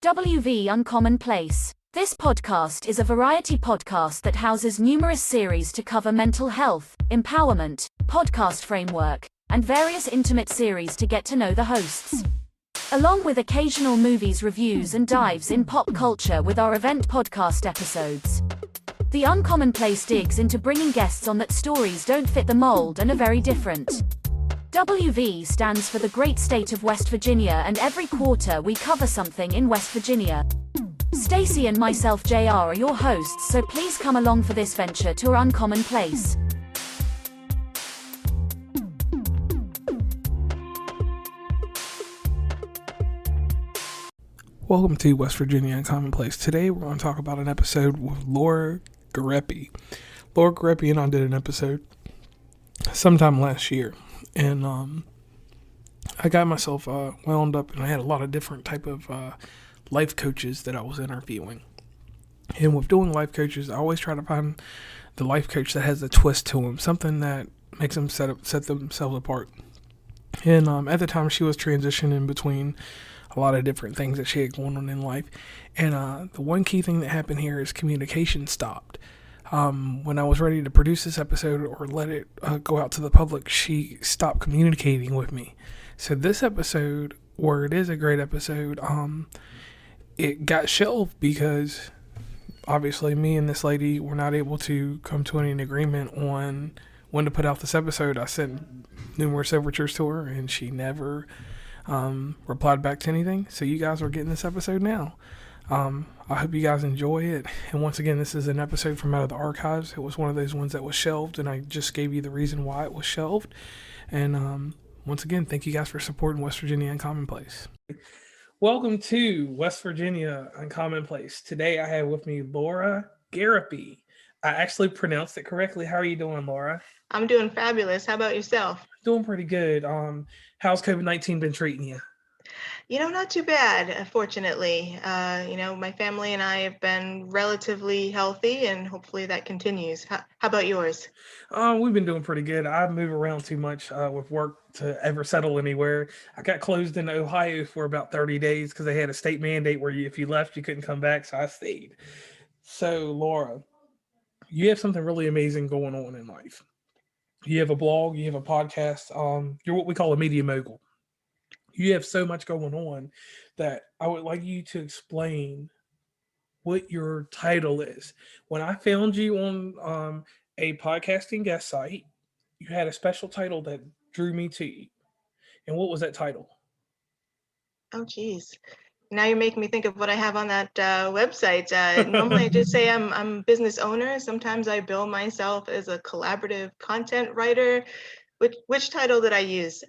WV Uncommon Place. This podcast is a variety podcast that houses numerous series to cover mental health, empowerment, podcast framework, and various intimate series to get to know the hosts. Along with occasional movies reviews and dives in pop culture with our event podcast episodes. The Uncommon Place digs into bringing guests on that stories don't fit the mold and are very different. WV stands for the great state of West Virginia, and every quarter we cover something in West Virginia. Stacy and myself, JR, are your hosts, so please come along for this venture to our Uncommon Place. Welcome to West Virginia Uncommon Place. Today we're going to talk about an episode with Laura Gareipy. Laura Gareipy and I did an episode sometime last year. And I got myself wound up, and I had a lot of different type of life coaches that I was interviewing. And with doing life coaches, I always try to find the life coach that has a twist to them, something that makes them set themselves apart. And at the time, she was transitioning between a lot of different things that she had going on in life. And the one key thing that happened here is communication stopped. When I was ready to produce this episode or let it go out to the public, she stopped communicating with me. So this episode, where it is a great episode, it got shelved because obviously me and this lady were not able to come to any agreement on when to put out this episode. I sent numerous overtures to her and she never replied back to anything. So you guys are getting this episode now. I hope you guys enjoy it. And once again, this is an episode from out of the archives. It was one of those ones that was shelved, and I just gave you the reason why it was shelved. And once again, thank you guys for supporting West Virginia Uncommon Place. Welcome to West Virginia Uncommon Place. Today I have with me Laura Gareipy. I actually pronounced it correctly. How are you doing, Laura? I'm doing fabulous. How about yourself? Doing pretty good. How's COVID-19 been treating you? Not too bad, fortunately. My family and I have been relatively healthy, and hopefully that continues. How about yours? We've been doing pretty good. I move around too much with work to ever settle anywhere. I got closed in Ohio for about 30 days because they had a state mandate where if you left, you couldn't come back, so I stayed. So, Laura, you have something really amazing going on in life. You have a blog, you have a podcast. You're what we call a media mogul. You have so much going on that I would like you to explain what your title is. When I found you on a podcasting guest site, you had a special title that drew me to you. And what was that title? Oh, geez. Now you're making me think of what I have on that website. Normally I just say I'm a business owner. Sometimes I bill myself as a collaborative content writer. Which title did I use?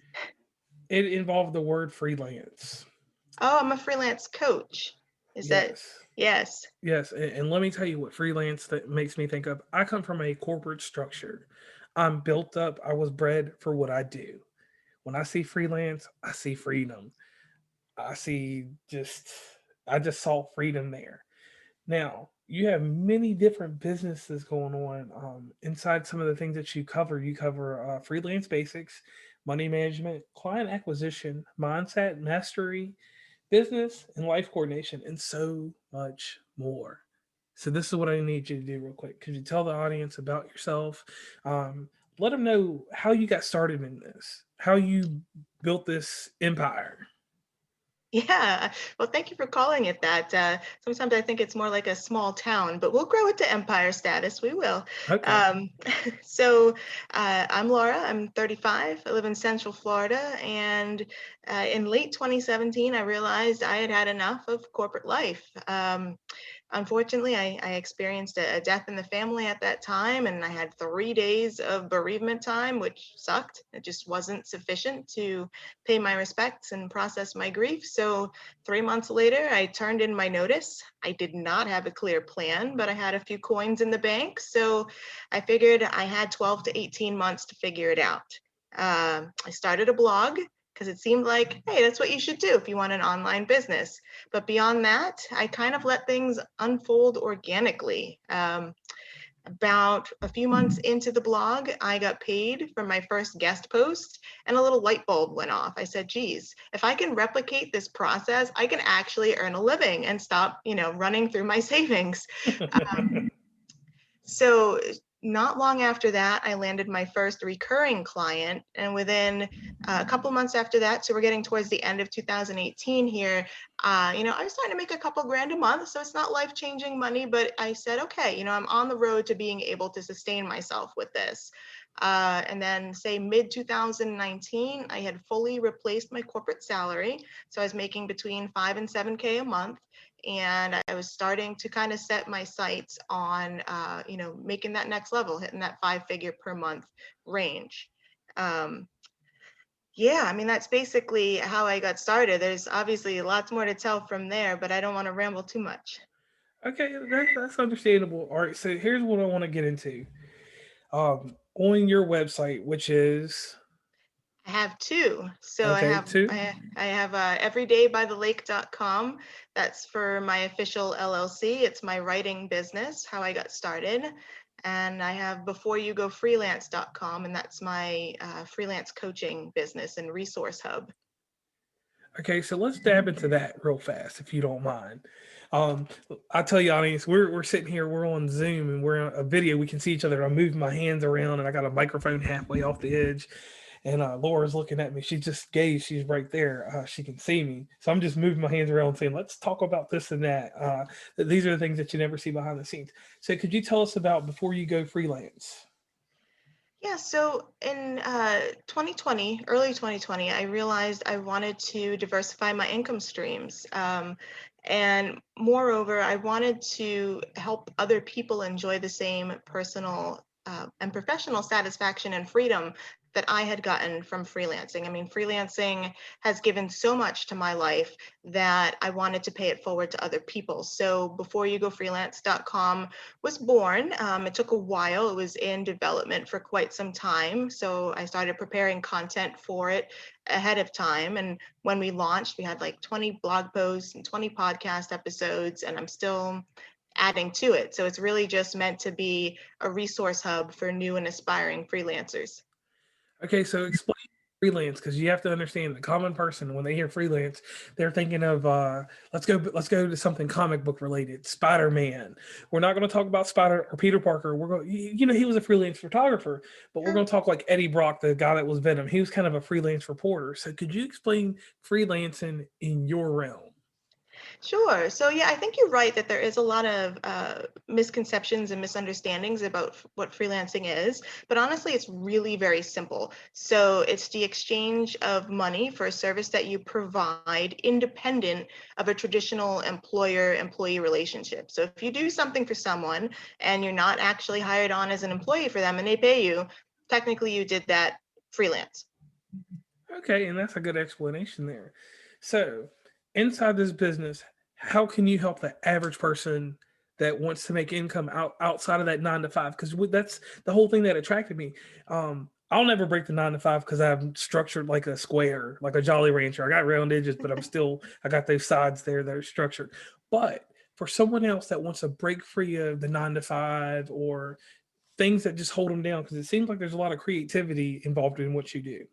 It involved the word freelance. Oh, I'm a freelance coach. Is that? Yes. Yes. And let me tell you what freelance that makes me think of. I come from a corporate structure. I'm built up. I was bred for what I do. When I see freelance, I see freedom. I just saw freedom there. Now, you have many different businesses going on. Inside some of the things that you cover freelance basics, money management, client acquisition, mindset mastery, business and life coordination, and so much more. So this is what I need you to do real quick. Could you tell the audience about yourself? Let them know how you got started in this, how you built this empire. Yeah, well, thank you for calling it that. Sometimes I think it's more like a small town, but we'll grow it to empire status. We will. Okay. I'm Laura. I'm 35. I live in Central Florida. And in late 2017, I realized I had had enough of corporate life. Unfortunately, I experienced a death in the family at that time, and I had 3 days of bereavement time, which sucked. It just wasn't sufficient to pay my respects and process my grief. So 3 months later, I turned in my notice. I did not have a clear plan, but I had a few coins in the bank. So I figured I had 12 to 18 months to figure it out. I started a blog because it seemed like, hey, that's what you should do if you want an online business. But beyond that, I kind of let things unfold organically. About a few months into the blog, I got paid for my first guest post, and a little light bulb went off. I said, geez, if I can replicate this process, I can actually earn a living and stop, running through my savings. So not long after that, I landed my first recurring client, and within a couple months after that, so we're getting towards the end of 2018 here, I was starting to make a couple grand a month, so it's not life-changing money, but I said, okay, I'm on the road to being able to sustain myself with this. And then say mid 2019, I had fully replaced my corporate salary. So I was making between 5 and 7K a month. And I was starting to kind of set my sights on, making that next level, hitting that 5-figure per month range. Yeah, I mean, that's basically how I got started. There's obviously lots more to tell from there, but I don't want to ramble too much. Okay, that's understandable. All right, so here's what I want to get into. On your website, which is I have two. So I okay, have two. I have everydaybythelake.com. That's for my official LLC. It's my writing business, how I got started. And I have beforeyougofreelance.com, and that's my freelance coaching business and resource hub. Okay, so let's dab into that real fast, if you don't mind. Um, I'll tell you, audience, we're sitting here, we're on Zoom, and we're on a video. We can see each other. I'm moving my hands around, and I got a microphone halfway off the edge. And Laura's looking at me. She just gazed. She's right there. She can see me. So I'm just moving my hands around, saying, "Let's talk about this and that." These are the things that you never see behind the scenes. So, could you tell us about before you go freelance? Yeah, so in 2020, early 2020, I realized I wanted to diversify my income streams. And moreover, I wanted to help other people enjoy the same personal and professional satisfaction and freedom that I had gotten from freelancing. I mean, freelancing has given so much to my life that I wanted to pay it forward to other people. So beforeyougofreelance.com was born. It took a while. It was in development for quite some time. So I started preparing content for it ahead of time. And when we launched, we had like 20 blog posts and 20 podcast episodes, and I'm still adding to it. So it's really just meant to be a resource hub for new and aspiring freelancers. Okay, so explain freelance because you have to understand the common person when they hear freelance, they're thinking of let's go to something comic book related, Spider-Man. We're not going to talk about Spider or Peter Parker. We're going, he was a freelance photographer, but we're Sure. going to talk like Eddie Brock, the guy that was Venom. He was kind of a freelance reporter. So could you explain freelancing in your realm? Sure. So, yeah, I think you're right that there is a lot of misconceptions and misunderstandings about what freelancing is. But honestly, it's really very simple. So, it's the exchange of money for a service that you provide independent of a traditional employer-employee relationship. So, if you do something for someone and you're not actually hired on as an employee for them and they pay you, technically you did that freelance. Okay, and that's a good explanation there. So, inside this business, how can you help the average person that wants to make income outside of that 9 to 5? Because that's the whole thing that attracted me. I'll never break the 9 to 5 because I'm structured like a square, like a Jolly Rancher. I got round edges, but I got those sides there that are structured. But for someone else that wants to break free of the 9 to 5 or things that just hold them down, because it seems like there's a lot of creativity involved in what you do.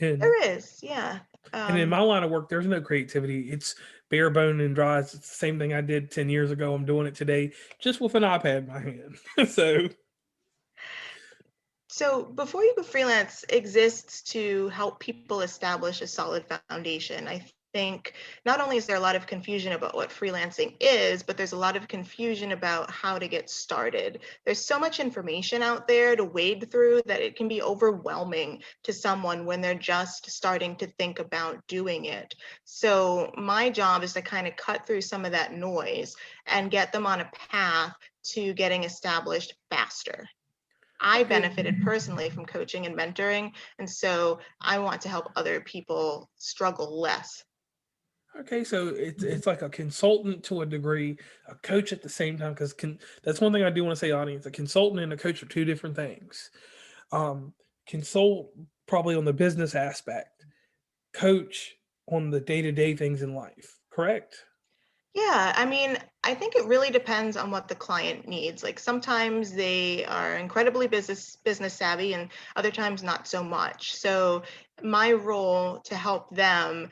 And There is, yeah. and in my line of work, there's no creativity. It's bare bone and dry. It's the same thing I did 10 years ago. I'm doing it today, just with an iPad in my hand. So, So Before You Go Freelance exists to help people establish a solid foundation. I think not only is there a lot of confusion about what freelancing is, but there's a lot of confusion about how to get started. There's so much information out there to wade through that it can be overwhelming to someone when they're just starting to think about doing it. So my job is to kind of cut through some of that noise and get them on a path to getting established faster. I okay. benefited personally from coaching and mentoring, and so I want to help other people struggle less. Okay, so it's like a consultant to a degree, a coach at the same time. Because that's one thing I do want to say, audience. A consultant and a coach are two different things. Um, Consult probably on the business aspect, coach on the day to day things in life. Correct? Yeah, I mean, I think it really depends on what the client needs. Like sometimes they are incredibly business savvy and other times not so much. So my role to help them,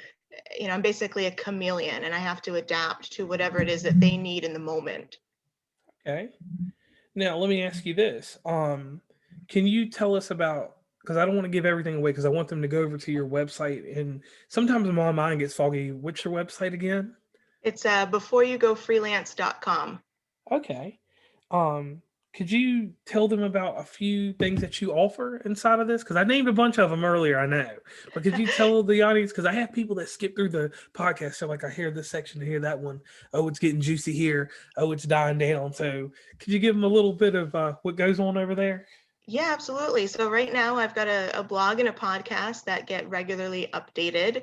I'm basically a chameleon and I have to adapt to whatever it is that they need in the moment. Okay. Now, let me ask you this. Can you tell us about, because I don't want to give everything away because I want them to go over to your website, and sometimes my mind gets foggy. What's your website again? It's beforeyougofreelance.com. Okay. Um, could you tell them about a few things that you offer inside of this? Because I named a bunch of them earlier, I know. But could you tell the audience? Because I have people that skip through the podcast. So, like, I hear this section, I hear that one. Oh, it's getting juicy here. Oh, it's dying down. So, could you give them a little bit of what goes on over there? Yeah, absolutely. So right now I've got a blog and a podcast that get regularly updated.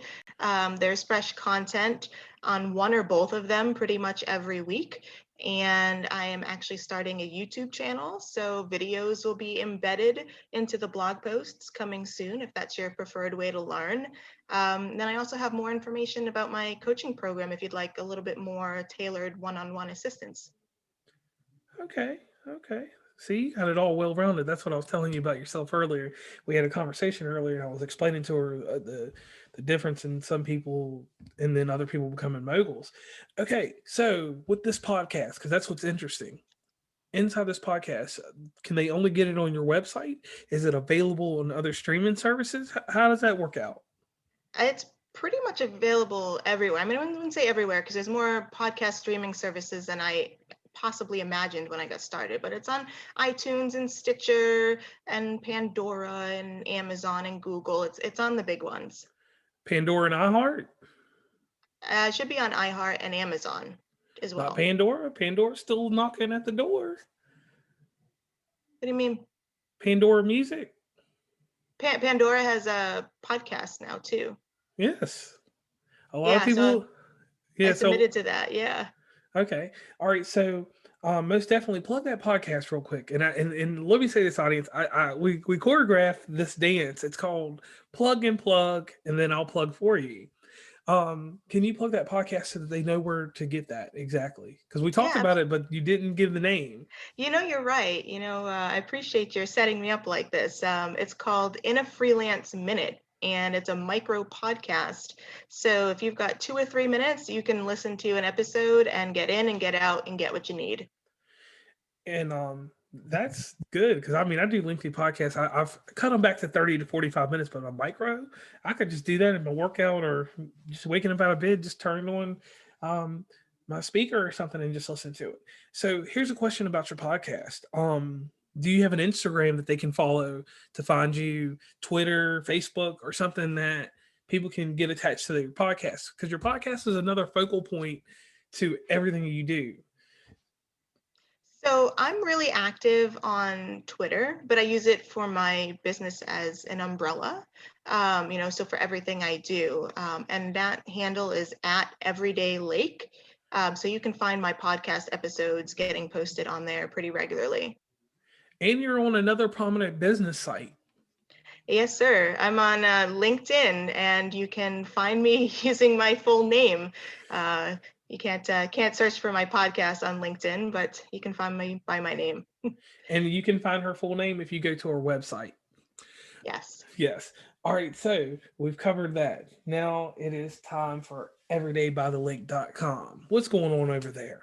There's fresh content on one or both of them pretty much every week. And I am actually starting a YouTube channel. So videos will be embedded into the blog posts coming soon, if that's your preferred way to learn. Then I also have more information about my coaching program if you'd like a little bit more tailored one-on-one assistance. Okay. Okay. See, you got it all well rounded. That's what I was telling you about yourself earlier. We had a conversation earlier, and I was explaining to her the difference in some people and then other people becoming moguls. Okay, so with this podcast, because that's what's interesting. Inside this podcast, can they only get it on your website? Is it available on other streaming services? How does that work out? It's pretty much available everywhere. I mean, I wouldn't say everywhere because there's more podcast streaming services than I possibly imagined when I got started, but it's on iTunes and Stitcher and Pandora and Amazon and Google. It's on the big ones. Pandora and iHeart? It should be on iHeart and Amazon as Not well. Pandora. Pandora's still knocking at the door. What do you mean? Pandora Music? Pandora has a podcast now too. Yes. A lot of Yeah, so people. I Yeah. So submitted to that. Yeah. okay. All right. So most definitely plug that podcast real quick. And let me say this, audience. We choreographed this dance. It's called Plug and Plug, and then I'll plug for you. Can you plug that podcast so that they know where to get that exactly? Because we talked Yeah, about it, but you didn't give the name. You're right. I appreciate your setting me up like this. It's called In a Freelance Minute, and it's a micro podcast. So if you've got 2 or 3 minutes, you can listen to an episode and get in and get out and get what you need. And that's good because I mean I do lengthy podcasts. I've cut them back to 30 to 45 minutes, but a micro, I could just do that in my workout or just waking up out of bed, just turn on my speaker or something and just listen to it. So here's a question about your podcast. Do you have an Instagram that they can follow to find you, Twitter, Facebook, or something that people can get attached to their podcast? Because your podcast is another focal point to everything you do. So I'm really active on Twitter, but I use it for my business as an umbrella. So for everything I do, and that handle is at Everyday Lake. So you can find my podcast episodes getting posted on there pretty regularly. And you're on another prominent business site. Yes, sir. I'm on LinkedIn, and you can find me using my full name. You can't search for my podcast on LinkedIn, but you can find me by my name. And you can find her full name if you go to her website. Yes. Yes. All right. So we've covered that. Now it is time for everydaybythelake.com. What's going on over there?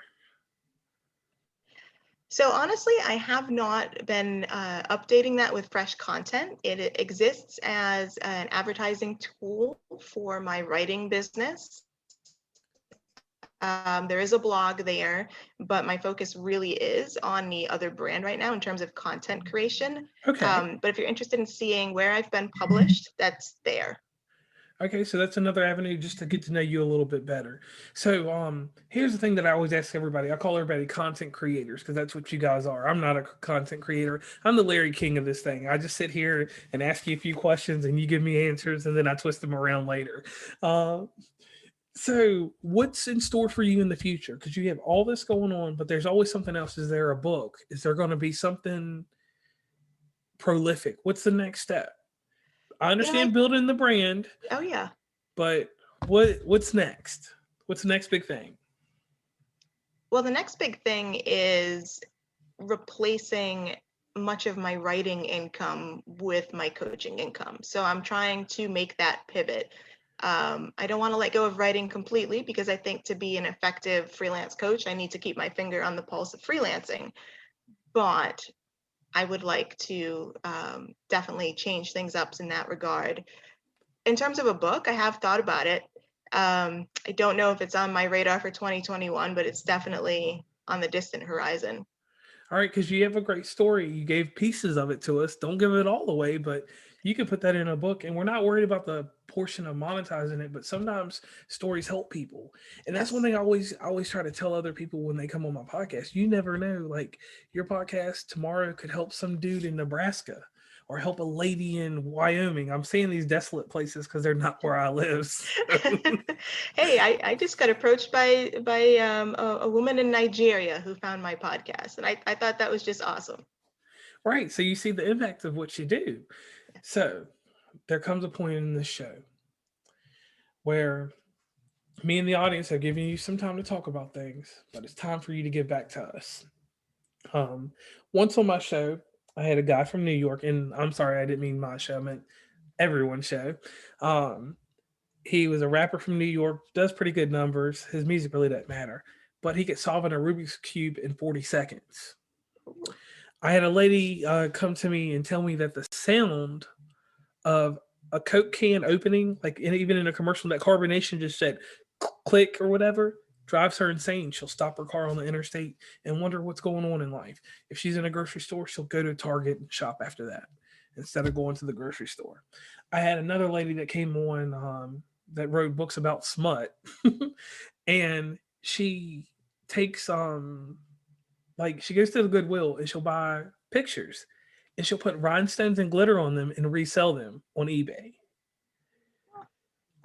So honestly, I have not been updating that with fresh content. It exists as an advertising tool for my writing business. There is a blog there, but my focus really is on the other brand right now in terms of content creation. Okay. But if you're interested in seeing where I've been published, that's there. Okay, so that's another avenue just to get to know you a little bit better. So, here's the thing that I always ask everybody. I call everybody content creators because that's what you guys are. I'm not a content creator. I'm the Larry King of this thing. I just sit here and ask you a few questions and you give me answers and then I twist them around later. So, what's in store for you in the future? Because you have all this going on, but there's always something else. Is there a book? Is there going to be something prolific? What's the next step? I You know, I, understand building the brand, oh yeah. but what's next? What's the next big thing? Well, the next big thing is replacing much of my writing income with my coaching income. So I'm trying to make that pivot. I don't want to let go of writing completely, because I think to be an effective freelance coach, I need to keep my finger on the pulse of freelancing. But I would like to definitely change things up in that regard. In terms of a book, I have thought about it. I don't know if it's on my radar for 2021, but it's definitely on the distant horizon. All right, because you have a great story. You gave pieces of it to us. Don't give it all away, but you can put that in a book. And we're not worried about the portion of monetizing it, but sometimes stories help people. And that's one Yes. thing I always try to tell other people when they come on my podcast. You never know. Like your podcast tomorrow could help some dude in Nebraska or help a lady in Wyoming. I'm saying these desolate places because they're not where I live. So. Hey, I just got approached by a woman in Nigeria who found my podcast, and I thought that was just awesome. Right. So you see the impact of what you do. So there comes a point in this show where me and the audience have given you some time to talk about things, but it's time for you to get back to us. Um, Once on my show, I had a guy from New York, and I'm sorry, I didn't mean my show, I meant everyone's show. Um, he was a rapper from New York, does pretty good numbers. His music really doesn't matter, but he could solve a Rubik's Cube in 40 seconds. I had a lady come to me and tell me that the sound of a Coke can opening, like even in a commercial, that carbonation just said click or whatever, drives her insane. She'll stop her car on the interstate and wonder what's going on in life. If she's in a grocery store, she'll go to Target and shop after that instead of going to the grocery store. I had another lady that came on that wrote books about smut, and she takes like she goes to the Goodwill and she'll buy pictures and she'll put rhinestones and glitter on them and resell them on eBay.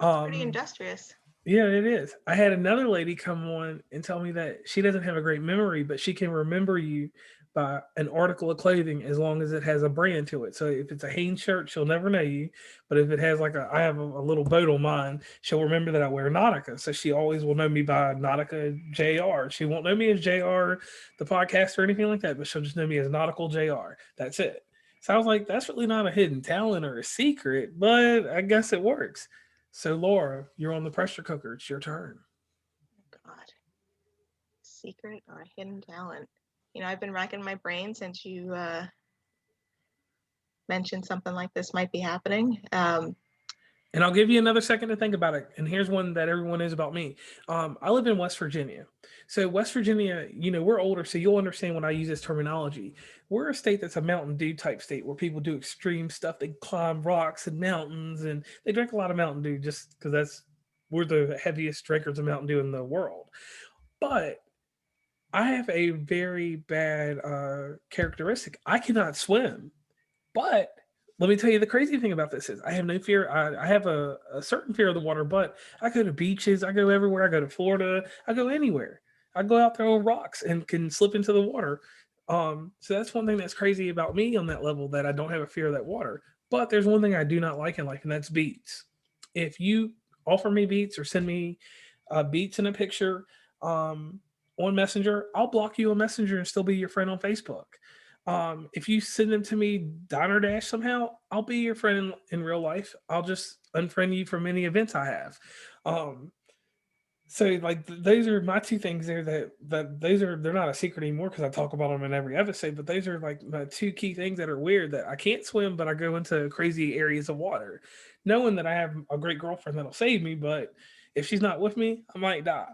It's pretty Um, industrious. yeah, it is. I had another lady come on and tell me that she doesn't have a great memory, but she can remember you by an article of clothing as long as it has a brand to it. So if it's a Hanes shirt, she'll never know you. But if it has like I have a little boat on mine, she'll remember that I wear Nautica. So she always will know me by Nautica JR. She won't know me as JR, the podcast or anything like that, but she'll just know me as Nautical JR. That's it. So I was like, that's really not a hidden talent or a secret, but I guess it works. So, Laura, you're on the pressure cooker. It's your turn. God, secret or hidden talent. I've been racking my brain since you mentioned something like this might be happening. And I'll give you another second to think about it. And here's one that everyone knows about me. I live in West Virginia. So, West Virginia, we're older, so you'll understand when I use this terminology. We're a state that's a Mountain Dew type state where people do extreme stuff. They climb rocks and mountains, and they drink a lot of Mountain Dew just because we're the heaviest drinkers of Mountain Dew in the world. But I have a very bad characteristic. I cannot swim. But let me tell you the crazy thing about this is I have no fear. I have a certain fear of the water, but I go to beaches, I go everywhere, I go to Florida, I go anywhere. I go out there on rocks and can slip into the water. So that's one thing that's crazy about me on that level, that I don't have a fear of that water. But there's one thing I do not like in life, and that's beats. If you offer me beats or send me beats in a picture on Messenger, I'll block you on Messenger and still be your friend on Facebook. If you send them to me Diner Dash somehow, I'll be your friend in real life. I'll just unfriend you from any events I have. Um, so like those are my two things there that they're not a secret anymore because I talk about them in every episode. But those are like my two key things that are weird, that I can't swim, but I go into crazy areas of water, knowing that I have a great girlfriend that'll save me. But if she's not with me, I might die.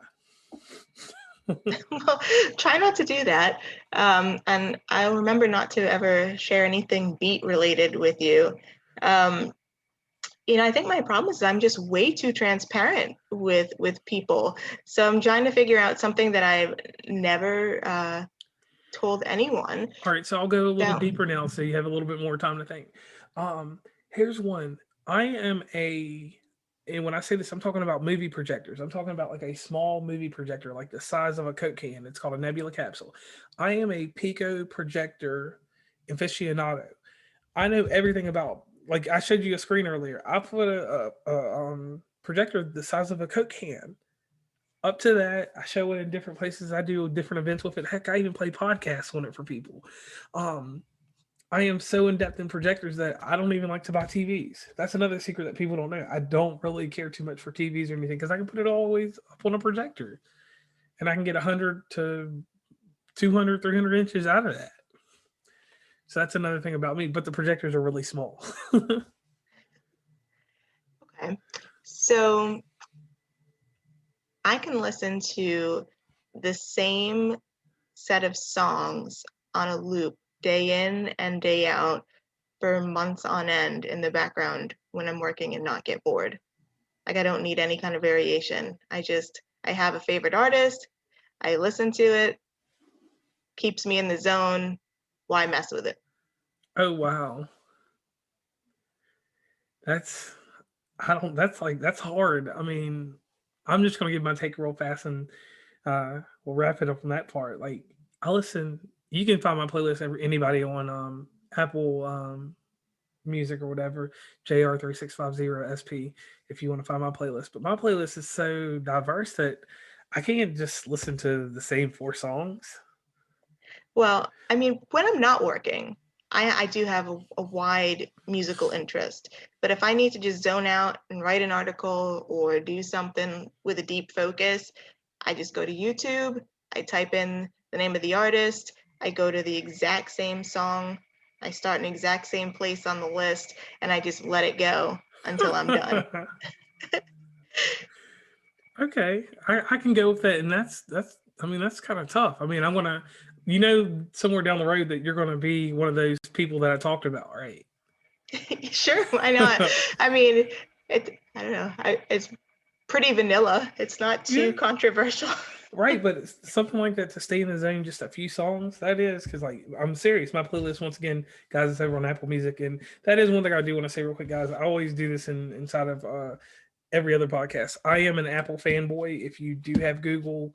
Well, try not to do that. And I'll remember not to ever share anything beat related with you. I think my problem is I'm just way too transparent with people. So I'm trying to figure out something that I've never told anyone. All right, so I'll go a little About. deeper now so you have a little bit more time to think. Here's one. I am and when I say this, I'm talking about movie projectors. I'm talking about like a small movie projector, like the size of a Coke can. It's called a nebula capsule. I am a Pico projector aficionado. I know everything about, like I showed you a screen earlier. I put a projector the size of a Coke can up to that, I show it in different places. I do different events with it. Heck, I even play podcasts on it for people. Um, I am so in depth in projectors that I don't even like to buy TVs. That's another secret that people don't know. I don't really care too much for TVs or anything because I can put it always up on a projector and I can get 100 to 200, 300 inches out of that. So that's another thing about me. But the projectors are really small. Okay. So I can listen to the same set of songs on a loop day in and day out for months on end in the background when I'm working and not get bored. Like I don't need any kind of variation. I have a favorite artist, I listen to it, keeps me in the zone. Why mess with it? Oh wow. That's that's hard. I mean, I'm just gonna give my take real fast and we'll wrap it up on that part. Like I listen you can find my playlist anybody on Apple music or whatever, JR3650SP if you want to find my playlist. But my playlist is so diverse that I can't just listen to the same four songs. Well, I mean, when I'm not working, I do have a wide musical interest. But if I need to just zone out and write an article or do something with a deep focus, I just go to YouTube, I type in the name of the artist, I go to the exact same song, I start in the exact same place on the list, and I just let it go until I'm done. Okay, I can go with that, and that's I mean that's kind of tough. I mean I'm gonna somewhere down the road that you're gonna be one of those people that I talked about, right? Sure, why not? I mean, I don't know. It's pretty vanilla. It's not Yeah, too controversial. right. But it's something like that to stay in the zone, just a few songs. That is because like I'm serious. My playlist once again, guys, is over on Apple Music, and that is one thing I do want to say real quick, guys. I always do this inside of every other podcast. I am an Apple fanboy. If you do have Google,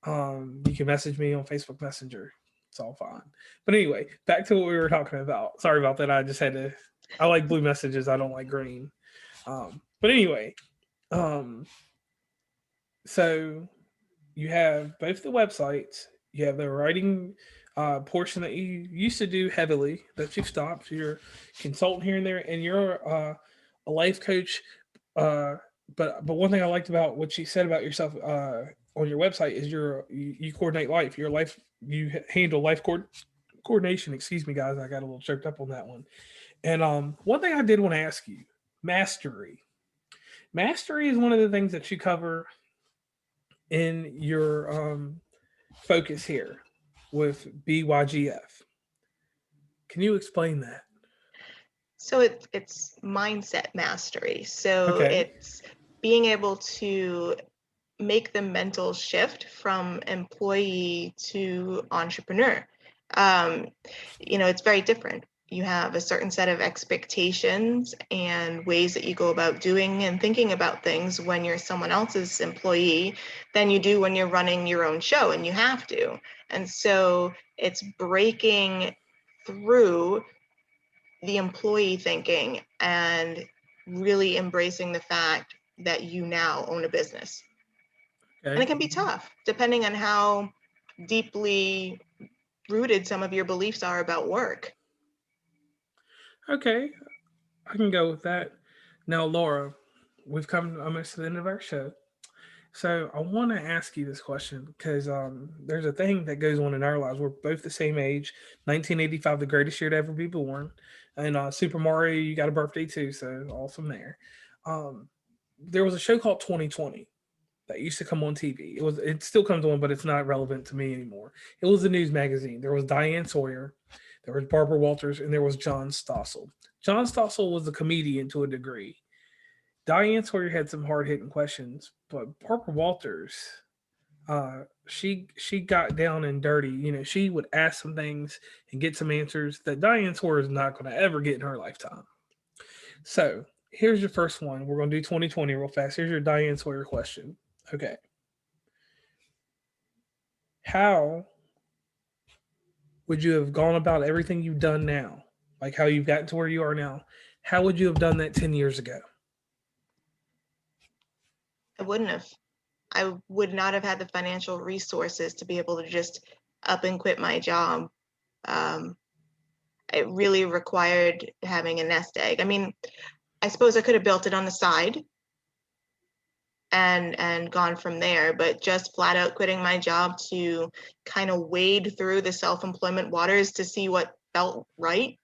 you can message me on Facebook Messenger. It's all fine. But anyway, back to what we were talking about. Sorry about that. I just had to. I like blue messages. I don't like green. But anyway, um, so you have both the websites. You have the writing portion that you used to do heavily that you've stopped. You're a consultant here and there, and you're a life coach. Uh, but one thing I liked about what you said about yourself on your website is you coordinate life. Your life you handle life coordination. Excuse me, guys. I got a little choked up on that one. And one thing I did want to ask you, mastery. Mastery is one of the things that you cover in your focus here with BYGF. Can you explain that? So it's mindset mastery. So Okay. it's being able to make the mental shift from employee to entrepreneur. Um, it's very different. You have a certain set of expectations and ways that you go about doing and thinking about things when you're someone else's employee than you do when you're running your own show, and you have to. And so it's breaking through the employee thinking and really embracing the fact that you now own a business. Okay. And it can be tough depending on how deeply rooted some of your beliefs are about work. Okay. I can go with that. Now, Laura, we've come almost to the end of our show. So I want to ask you this question because there's a thing that goes on in our lives. We're both the same age. 1985, the greatest year to ever be born. And Super Mario, you got a birthday too, so awesome there. Um, there was a show called 2020 that used to come on TV. It still comes on, but it's not relevant to me anymore. It was a news magazine. There was Diane Sawyer, there was Barbara Walters, and there was John Stossel. John Stossel was a comedian to a degree. Diane Sawyer had some hard hitting questions, but Barbara Walters, she got down and dirty. You know, she would ask some things and get some answers that Diane Sawyer is not going to ever get in her lifetime. So here's your first one. We're going to do 2020 real fast. Here's your Diane Sawyer question. Okay. How would you have gone about everything you've done now? Like how you've gotten to where you are now? How would you have done that 10 years ago? I wouldn't have. I would not have had the financial resources to be able to just up and quit my job. Um, it really required having a nest egg. I mean, I suppose I could have built it on the side and gone from there, but just flat out quitting my job to kind of wade through the self-employment waters to see what felt right,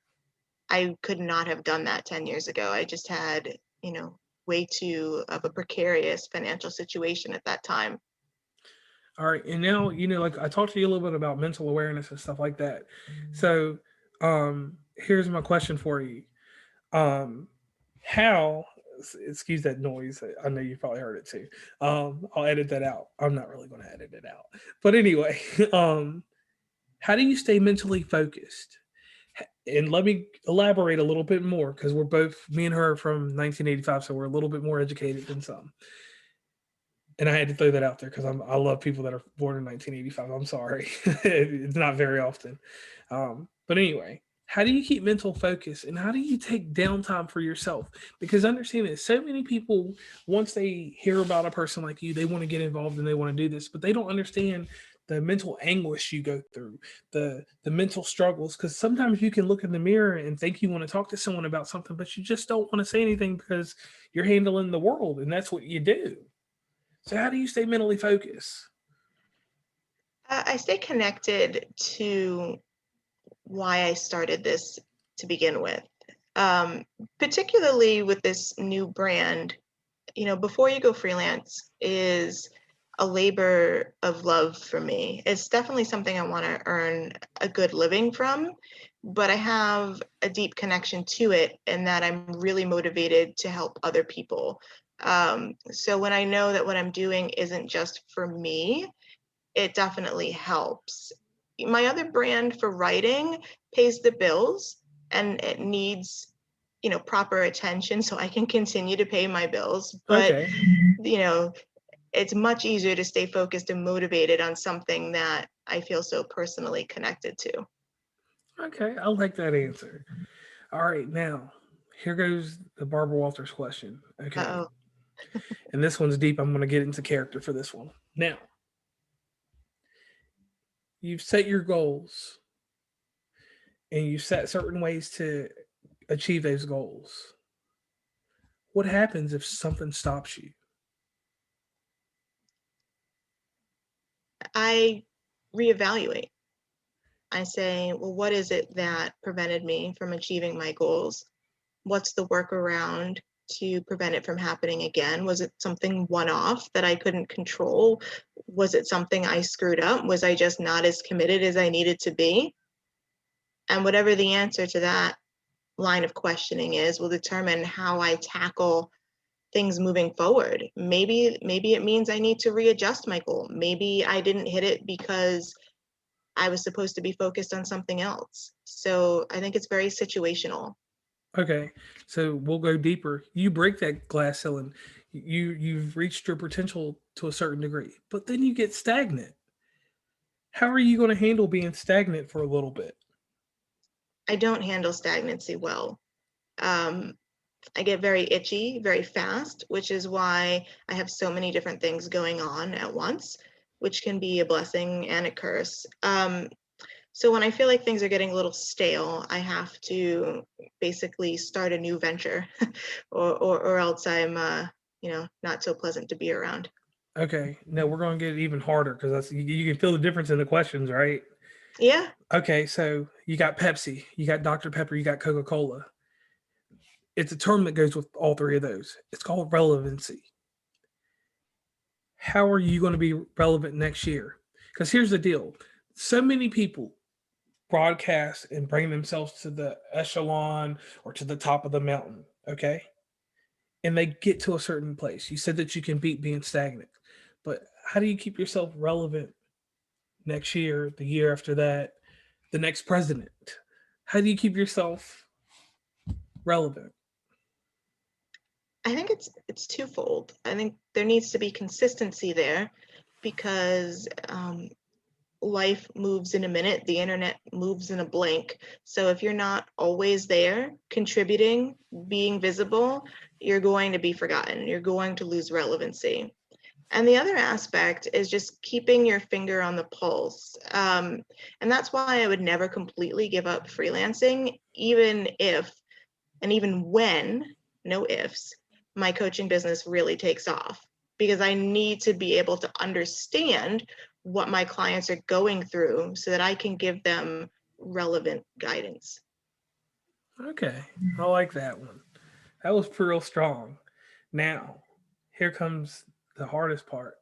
I could not have done that 10 years ago. I just had, way too of a precarious financial situation at that time. All right. And now, like I talked to you a little bit about mental awareness and stuff like that. So, here's my question for you. Um, how, excuse that noise. I know you probably heard it too. I'll edit that out. I'm not really going to edit it out. But anyway, how do you stay mentally focused? And let me elaborate a little bit more because we're both, me and her, are from 1985, so we're a little bit more educated than some. And I had to throw that out there because I love people that are born in 1985. I'm sorry, it's not very often. But anyway, how do you keep mental focus and how do you take downtime for yourself? Because understand that so many people, once they hear about a person like you, they want to get involved and they want to do this, but they don't understand the mental anguish you go through, the mental struggles. Because sometimes you can look in the mirror and think you want to talk to someone about something, but you just don't want to say anything because you're handling the world and that's what you do. So how do you stay mentally focused? I stay connected to why I started this to begin with. Um, Particularly with this new brand, before you go freelance is a labor of love for me. It's definitely something I want to earn a good living from, but I have a deep connection to it in that I'm really motivated to help other people. So when I know that what I'm doing isn't just for me, it definitely helps. My other brand for writing pays the bills and it needs, proper attention so I can continue to pay my bills. But, Okay. you know, it's much easier to stay focused and motivated on something that I feel so personally connected to. Okay. I like that answer. All right. Now, here goes the Barbara Walters question. Okay. Uh-oh. And this one's deep. I'm going to get into character for this one. Now, you've set your goals and you set certain ways to achieve those goals. What happens if something stops you? I reevaluate. I say, well, what is it that prevented me from achieving my goals? What's the workaround to prevent it from happening again? Was it something one-off that I couldn't control? Was it something I screwed up? Was I just not as committed as I needed to be? And whatever the answer to that line of questioning is will determine how I tackle things moving forward. Maybe it means I need to readjust my goal. Maybe I didn't hit it because I was supposed to be focused on something else. So I think it's very situational. Okay. So we'll go deeper. You break that glass ceiling. You've reached your potential to a certain degree, but then you get stagnant. How are you going to handle being stagnant for a little bit? I don't handle stagnancy well. Um, I get very itchy very fast, which is why I have so many different things going on at once, which can be a blessing and a curse. So when I feel like things are getting a little stale, I have to basically start a new venture, or else I'm not so pleasant to be around. Okay. Now we're going to get it even harder because that's you can feel the difference in the questions, right? Yeah, Okay. So you got Pepsi, you got Dr. Pepper, you got Coca Cola. It's a term that goes with all three of those. It's called relevancy. How are you going to be relevant next year? Because here's the deal: so many people broadcast and bring themselves to the echelon or to the top of the mountain, okay? And they get to a certain place. You said that you can beat being stagnant, but how do you keep yourself relevant next year, the year after that, the next president? How do you keep yourself relevant? I think it's twofold. I think there needs to be consistency there because life moves in a minute, the internet moves in a blink. So if you're not always there, contributing, being visible, you're going to be forgotten. You're going to lose relevancy. And the other aspect is just keeping your finger on the pulse. And that's why I would never completely give up freelancing, even if, and even when, no ifs, my coaching business really takes off, because I need to be able to understand what my clients are going through so that I can give them relevant guidance. Okay, I like that one. That was real strong. Now, here comes the hardest part.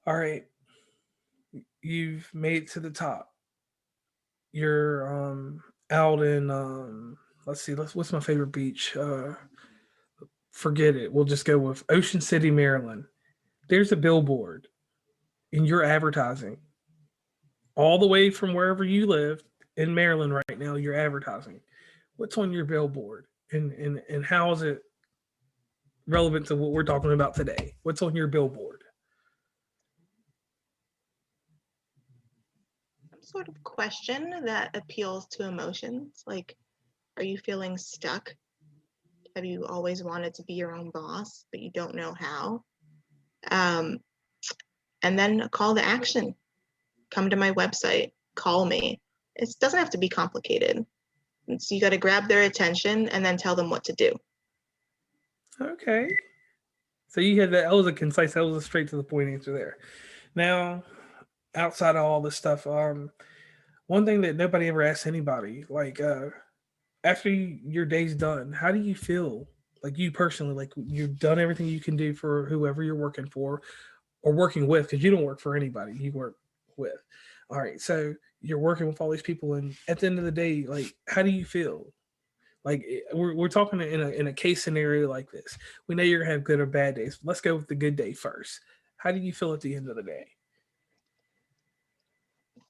All right, you've made it to the top. You're out in let's see, what's my favorite beach? Forget it. We'll just go with Ocean City, Maryland. There's a billboard and you're advertising all the way from wherever you live in Maryland right now. You're advertising. What's on your billboard, and how is it relevant to what we're talking about today? What's on your billboard? Some sort of question that appeals to emotions, like, are you feeling stuck? Have you always wanted to be your own boss, but you don't know how? Um, and then a call to action. Come to my website, call me. It doesn't have to be complicated. So you got to grab their attention and then tell them what to do. Okay. So you had that. That was a concise. That was a straight to the point answer there. Now, outside of all this stuff, one thing that nobody ever asks anybody, like, after your day's done, how do you feel? Like you personally, like you've done everything you can do for whoever you're working for or working with, because you don't work for anybody, you work with. All right, so you're working with all these people, and at the end of the day, like, how do you feel? Like we're talking in a case scenario like this. We know you're gonna have good or bad days. Let's go with the good day first. How do you feel at the end of the day?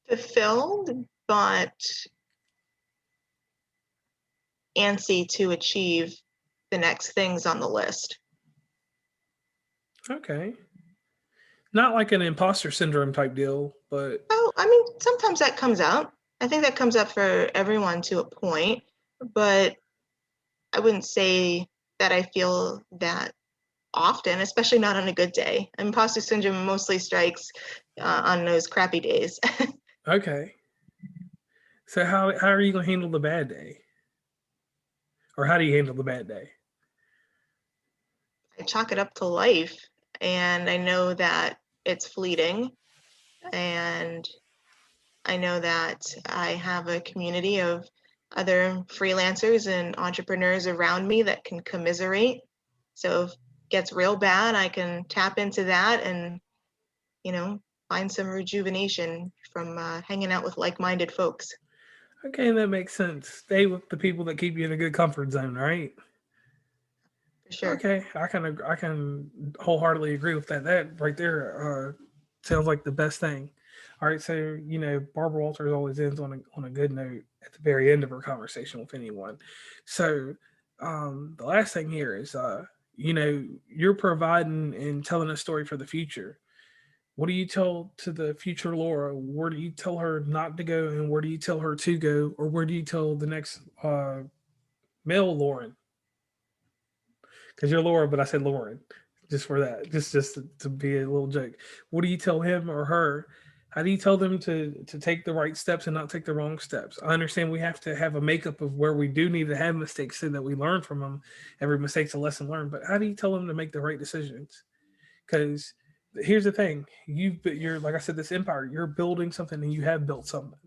Fulfilled, but antsy to achieve the next things on the list. Okay, not like an imposter syndrome type deal, but Oh, I mean, sometimes that comes out. I think that comes up for everyone to a point, but I wouldn't say that I feel that often, especially not on a good day. Imposter syndrome mostly strikes on those crappy days. okay. So how are you gonna handle the bad day, or how do you handle the bad day? I chalk it up to life, and I know that it's fleeting, and I know that I have a community of other freelancers and entrepreneurs around me that can commiserate. So if it gets real bad, I can tap into that and, you know, find some rejuvenation from hanging out with like-minded folks. Okay, that makes sense. Stay with the people that keep you in a good comfort zone, right? For sure. Okay, I can wholeheartedly agree with that. That right there sounds like the best thing. All right, so Barbara Walters always ends on a good note at the very end of her conversation with anyone. So the last thing here is you're providing and telling a story for the future. What do you tell to the future Laura? Where do you tell her not to go, and where do you tell her to go, or where do you tell the next male Lauren? Because you're Laura, but I said Lauren, just for that, just to be a little joke. What do you tell him or her? How do you tell them to take the right steps and not take the wrong steps? I understand we have to have a makeup of where we do need to have mistakes so that we learn from them. Every mistake's a lesson learned. But how do you tell them to make the right decisions? Because here's the thing: you're like I said, this empire. You're building something, and you have built something.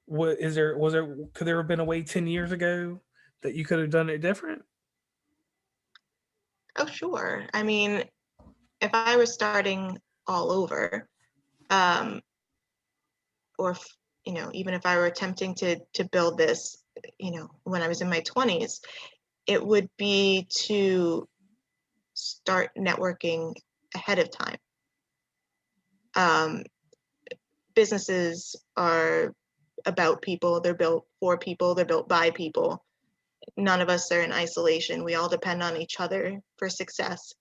What is there? Was there? Could there have been a way 10 years ago that you could have done it different? Oh, sure. I mean, if I were starting all over, um, or even if I were attempting to build this, when I was in my 20s, it would be to start networking ahead of time. Um, businesses are about people, they're built for people, they're built by people. None of us are in isolation. We all depend on each other for success.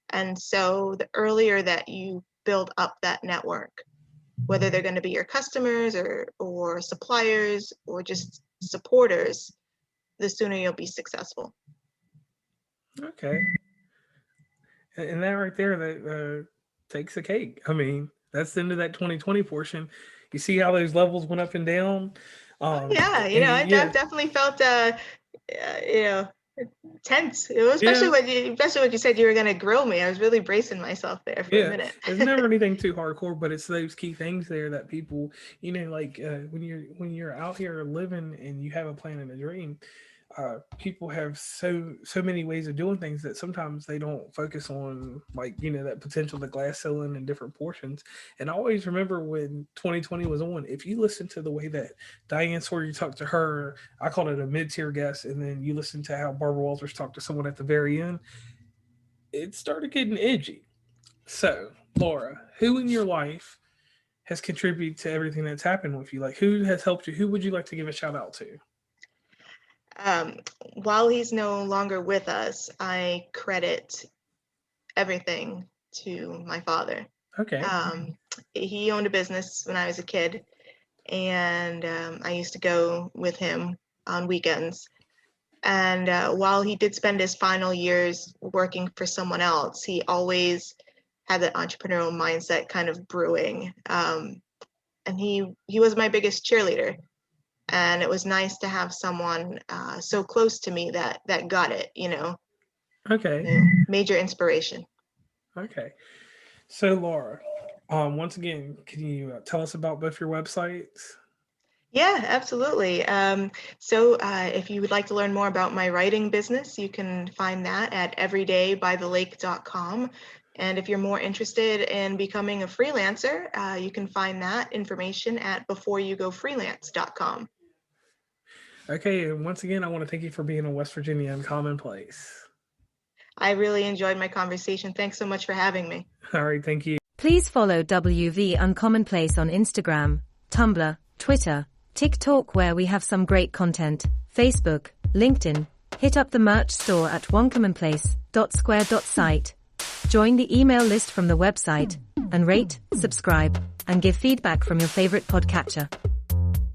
And so the earlier that you build up that network, whether they're going to be your customers or suppliers or just supporters, the sooner you'll be successful. Okay. And that right there, that takes a cake. I mean, that's the end of that 2020 portion. You see how those levels went up and down. Oh, yeah, And I've definitely felt, you know, tense. Especially yeah, when you said you were going to grill me. I was really bracing myself there for a yeah. minute. It's never anything too hardcore, but it's those key things there that people, like when you're out here living and you have a plan and a dream, people have so many ways of doing things that sometimes they don't focus on, like, that potential, the glass ceiling and different portions. And I always remember when 2020 was on, if you listen to the way that Diane Sawyer talked to her, I called it a mid-tier guest, and then you listen to how Barbara Walters talked to someone at the very end, it started getting edgy. So, Laura, who in your life has contributed to everything that's happened with you? Like, who has helped you? Who would you like to give a shout out to? Um, while he's no longer with us, I credit everything to my father. Okay. He owned a business when I was a kid, and I used to go with him on weekends. And while he did spend his final years working for someone else, he always had that entrepreneurial mindset kind of brewing. And he was my biggest cheerleader. And it was nice to have someone so close to me that got it, Okay. major inspiration. Okay. So, Laura, once again, can you tell us about both your websites? Yeah, absolutely. So if you would like to learn more about my writing business, you can find that at everydaybythelake.com. And if you're more interested in becoming a freelancer, you can find that information at beforeyougofreelance.com. Okay, and once again, I want to thank you for being a West Virginia Uncommon Place. I really enjoyed my conversation. Thanks so much for having me. All right, thank you. Please follow WV Uncommon Place on Instagram, Tumblr, Twitter, TikTok, where we have some great content, Facebook, LinkedIn. Hit up the merch store at onecommonplace.square.site. Join the email list from the website, and rate, subscribe, and give feedback from your favorite podcatcher.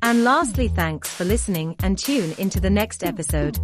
And lastly, thanks for listening, and tune into the next episode.